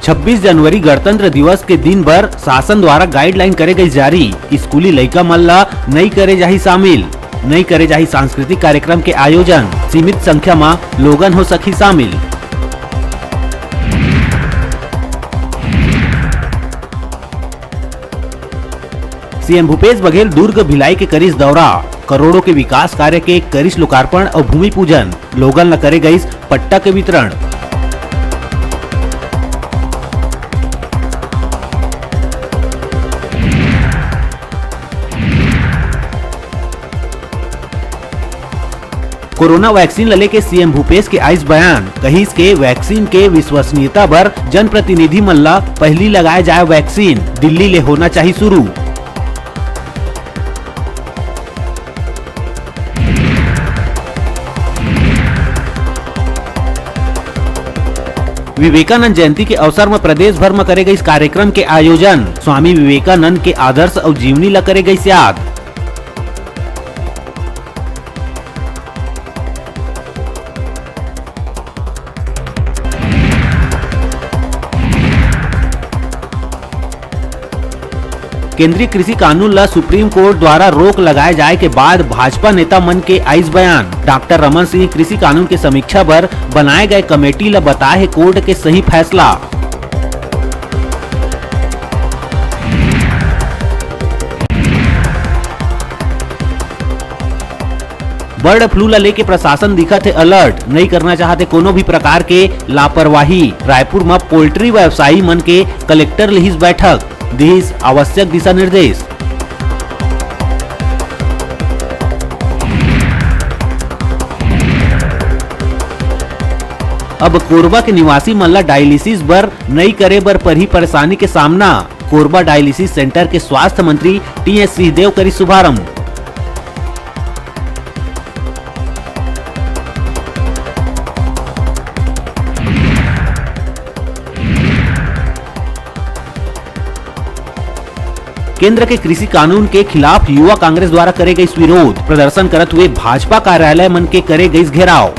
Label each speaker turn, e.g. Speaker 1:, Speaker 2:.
Speaker 1: 26 जनवरी गणतंत्र दिवस के दिन भर शासन द्वारा गाइडलाइन करे गई जारी। स्कूली लइका मन ला नहीं करे जाही शामिल, नहीं करे जाही सांस्कृतिक कार्यक्रम के आयोजन, सीमित संख्या में लोगन हो सकी शामिल। सीएम भूपेश बघेल दुर्ग भिलाई के करिस दौरा, करोड़ों के विकास कार्य के करिस लोकार्पण और भूमि पूजन, लोगन ला करे गई पट्टा के वितरण। कोरोना वैक्सीन लले के सीएम भूपेश के आइस बयान, कहिस के वैक्सीन के विश्वसनीयता पर जनप्रतिनिधि मन ला पहली लगाए जाए वैक्सीन, दिल्ली ले होना चाहिए शुरू। विवेकानंद जयंती के अवसर में प्रदेश भर में करे गई इस कार्यक्रम के आयोजन, स्वामी विवेकानंद के आदर्श और जीवनी ला करे गई याद। केंद्रीय कृषि कानून ला सुप्रीम कोर्ट द्वारा रोक लगाए जाए के बाद भाजपा नेता मन के आइस बयान, डॉक्टर रमन सिंह कृषि कानून के समीक्षा पर बनाए गए कमेटी ला बताए कोर्ट के सही फैसला। बर्ड फ्लू ला लेके प्रशासन दिखत है अलर्ट, नहीं करना चाहते कोनो भी प्रकार के लापरवाही। रायपुर में पोल्ट्री व्यवसायी मन के कलेक्टर लिहिस बैठक, दिस आवश्यक दिशा निर्देश। अब कोरबा के निवासी मन ला डायलिसिस बर नहीं करे बर परी परेशानी के सामना, कोरबा डायलिसिस सेंटर के स्वास्थ्य मंत्री टीएस सिंहदेव करी शुभारंभ। केंद्र के कृषि कानून के खिलाफ युवा कांग्रेस द्वारा करे गई विरोध, प्रदर्शन करते हुए भाजपा कार्यालय मन के करे गई घेराव।